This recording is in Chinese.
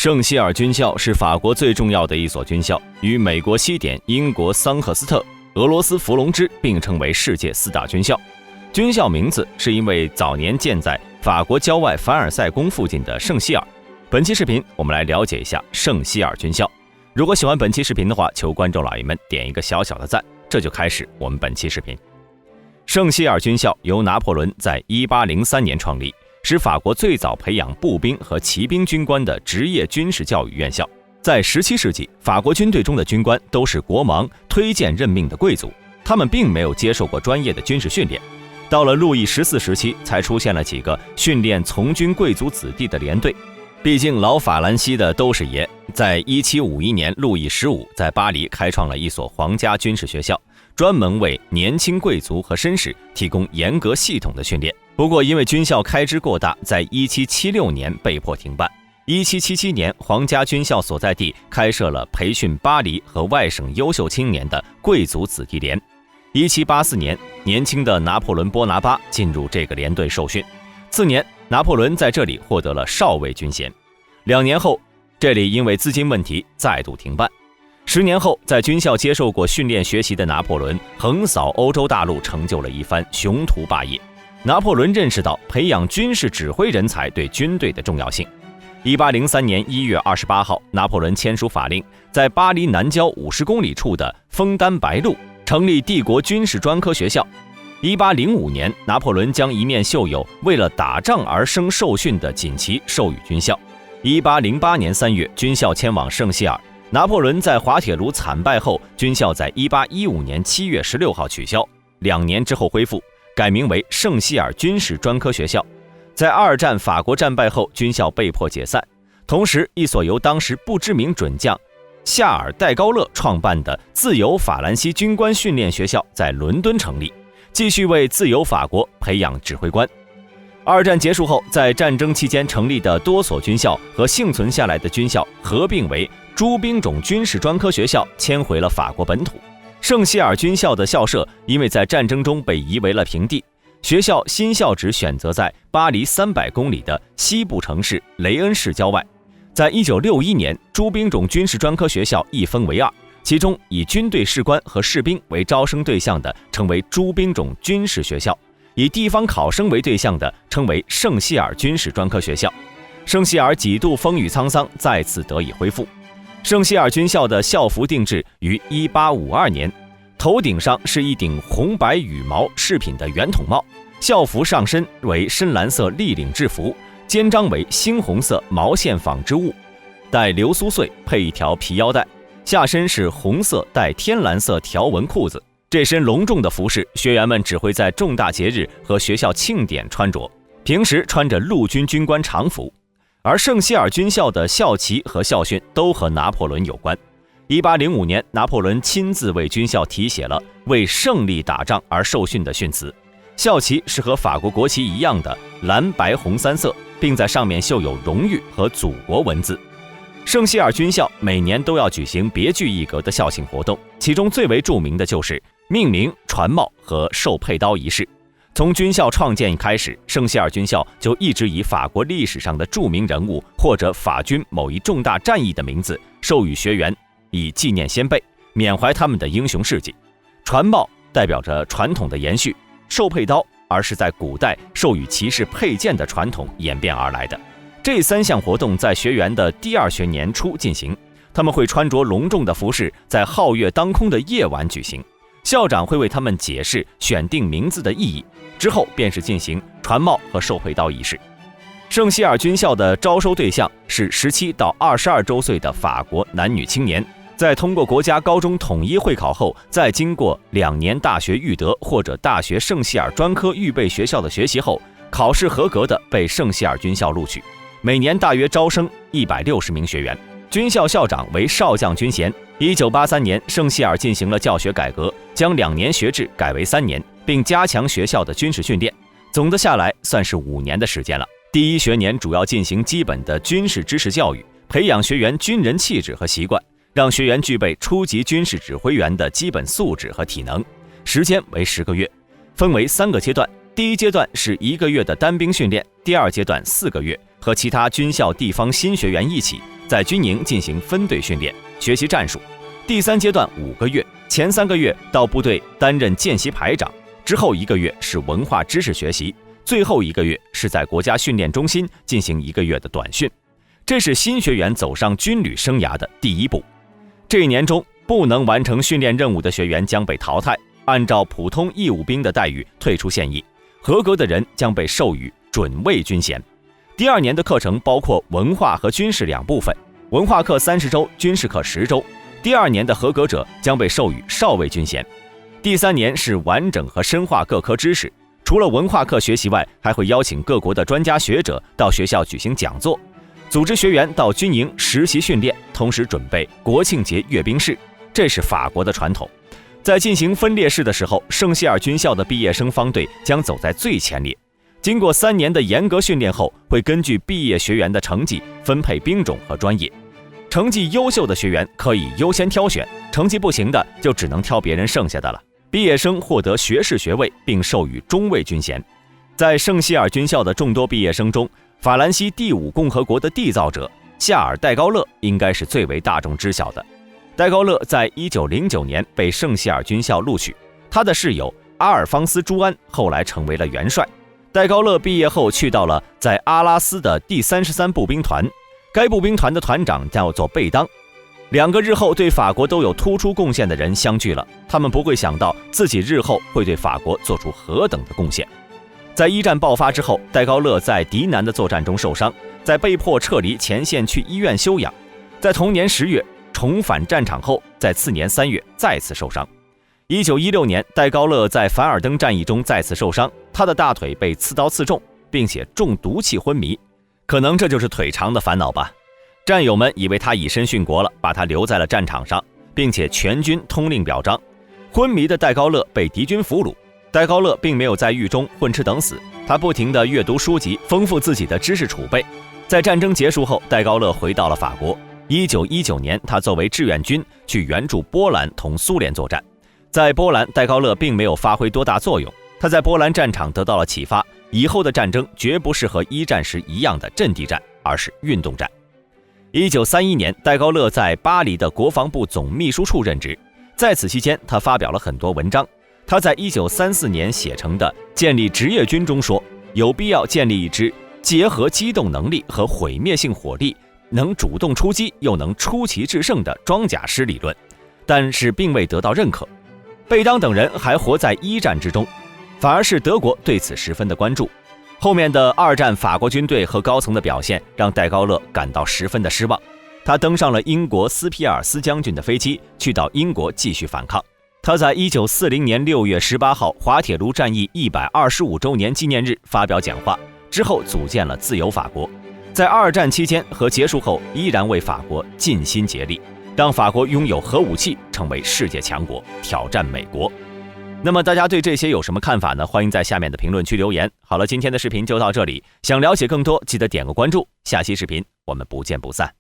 圣希尔军校是法国最重要的一所军校，与美国西点、英国桑赫斯特、俄罗斯伏龙芝并称为世界4大军校。军校名字是因为早年建在法国郊外凡尔赛宫附近的圣希尔。本期视频我们来了解一下圣希尔军校。如果喜欢本期视频的话，求观众老爷们点一个小小的赞。这就开始我们本期视频。圣希尔军校由拿破仑在1803年创立，是法国最早培养步兵和骑兵军官的职业军事教育院校。在17世纪，法国军队中的军官都是国王推荐任命的贵族，他们并没有接受过专业的军事训练。到了路易14时期，才出现了几个训练从军贵族子弟的连队。毕竟老法兰西的都是爷。在1751年，路易15在巴黎开创了一所皇家军事学校，专门为年轻贵族和绅士提供严格系统的训练。不过因为军校开支过大，在1776年被迫停办。1777年，皇家军校所在地开设了培训巴黎和外省优秀青年的贵族子弟连。1784年，年轻的拿破仑·波拿巴进入这个连队受训。次年，拿破仑在这里获得了少尉军衔。2年后，这里因为资金问题再度停办。10年后，在军校接受过训练学习的拿破仑横扫欧洲大陆，成就了一番雄图霸业。拿破仑认识到培养军事指挥人才对军队的重要性。1803年1月28号，拿破仑签署法令，在巴黎南郊50公里处的枫丹白露成立帝国军事专科学校。1805年，拿破仑将一面绣有为了打仗而生受训的锦旗授予军校。1808年3月，军校迁往圣希尔。拿破仑在滑铁卢惨败后，军校在1815年7月16号取消，2年之后恢复，改名为圣希尔军事专科学校。在2战法国战败后，军校被迫解散。同时，一所由当时不知名准将夏尔·戴高乐创办的自由法兰西军官训练学校在伦敦成立，继续为自由法国培养指挥官。2战结束后，在战争期间成立的多所军校和幸存下来的军校合并为诸兵种军事专科学校，迁回了法国本土。圣希尔军校的校舍因为在战争中被夷为了平地，学校新校址选择在巴黎300公里的西部城市雷恩市郊外。在1961年，诸兵种军事专科学校一分为2，其中以军队士官和士兵为招生对象的称为诸兵种军事学校，以地方考生为对象的称为圣希尔军事专科学校。圣希尔几度风雨沧桑，再次得以恢复。圣希尔军校的校服定制于1852年，头顶上是一顶红白羽毛饰品的圆筒帽，校服上身为深蓝色立领制服，肩章为猩红色毛线纺织物，带流苏穗，配一条皮腰带，下身是红色带天蓝色条纹裤子。这身隆重的服饰，学员们只会在重大节日和学校庆典穿着，平时穿着陆军军官常服。而圣希尔军校的校旗和校训都和拿破仑有关。1805年，拿破仑亲自为军校题写了为胜利打仗而受训的训词。校旗是和法国国旗一样的蓝白红3色，并在上面绣有荣誉和祖国文字。圣希尔军校每年都要举行别具一格的校庆活动，其中最为著名的就是命名、传帽和授佩刀仪式。从军校创建开始，圣希尔军校就一直以法国历史上的著名人物或者法军某一重大战役的名字授予学员，以纪念先辈，缅怀他们的英雄事迹。传帽代表着传统的延续，授佩刀而是在古代授予骑士佩剑的传统演变而来的。这3项活动在学员的第2学年初进行，他们会穿着隆重的服饰，在皓月当空的夜晚举行。校长会为他们解释选定名字的意义，之后便是进行传帽和授佩刀仪式。圣希尔军校的招收对象是17到22周岁的法国男女青年，在通过国家高中统一会考后，再经过2年大学预德或者大学圣希尔专科预备学校的学习后，考试合格的被圣希尔军校录取。每年大约招生160名学员。军校校长为少将军衔。1983年，圣希尔进行了教学改革，将2年学制改为3年，并加强学校的军事训练。总的下来算是5年的时间了。第1学年主要进行基本的军事知识教育，培养学员军人气质和习惯，让学员具备初级军事指挥员的基本素质和体能。时间为10个月，分为3个阶段。第1阶段是1个月的单兵训练，第2阶段4个月，和其他军校地方新学员一起在军营进行分队训练，学习战术。第3阶段5个月，前3个月到部队担任见习排长，之后1个月是文化知识学习，最后1个月是在国家训练中心进行1个月的短训。这是新学员走上军旅生涯的第一步。这一年中，不能完成训练任务的学员将被淘汰，按照普通义务兵的待遇退出现役，合格的人将被授予准尉军衔。第2年的课程包括文化和军事2部分，文化课30周，军事课10周。第2年的合格者将被授予少尉军衔。第3年是完整和深化各科知识，除了文化课学习外，还会邀请各国的专家学者到学校举行讲座，组织学员到军营实习训练，同时准备国庆节阅兵式，这是法国的传统。在进行分列式的时候，圣希尔军校的毕业生方队将走在最前列。经过3年的严格训练后，会根据毕业学员的成绩分配兵种和专业。成绩优秀的学员可以优先挑选，成绩不行的就只能挑别人剩下的了。毕业生获得学士学位并授予中尉军衔。在圣希尔军校的众多毕业生中，法兰西第5共和国的缔造者夏尔·戴高乐应该是最为大众知晓的。戴高乐在1909年被圣希尔军校录取，他的室友阿尔方斯·朱安后来成为了元帅。戴高乐毕业后去到了在阿拉斯的第33步兵团，该步兵团的团长叫做贝当。2个日后对法国都有突出贡献的人相聚了，他们不会想到自己日后会对法国做出何等的贡献。在1战爆发之后，戴高乐在迪南的作战中受伤，在被迫撤离前线去医院休养。在同年10月重返战场后，在次年3月再次受伤。1916年，戴高乐在凡尔登战役中再次受伤，他的大腿被刺刀刺中，并且中毒气昏迷。可能这就是腿长的烦恼吧。战友们以为他以身殉国了，把他留在了战场上，并且全军通令表彰。昏迷的戴高乐被敌军俘虏，戴高乐并没有在狱中混吃等死，他不停地阅读书籍，丰富自己的知识储备。在战争结束后，戴高乐回到了法国。1919年，他作为志愿军去援助波兰同苏联作战。在波兰，戴高乐并没有发挥多大作用，他在波兰战场得到了启发，以后的战争绝不是和1战时一样的阵地战，而是运动战。1931年，戴高乐在巴黎的国防部总秘书处任职，在此期间，他发表了很多文章。他在1934年写成的《建立职业军》中说，有必要建立一支结合机动能力和毁灭性火力，能主动出击又能出奇制胜的装甲师理论，但是并未得到认可。贝当等人还活在1战之中，反而是德国对此十分的关注。后面的2战法国军队和高层的表现让戴高乐感到十分的失望，他登上了英国斯皮尔斯将军的飞机，去到英国继续反抗。他在1940年6月18号滑铁卢战役125周年纪念日发表讲话，之后组建了自由法国。在2战期间和结束后，依然为法国尽心竭力，让法国拥有核武器，成为世界强国，挑战美国。那么大家对这些有什么看法呢？欢迎在下面的评论区留言。好了，今天的视频就到这里，想了解更多记得点个关注，下期视频我们不见不散。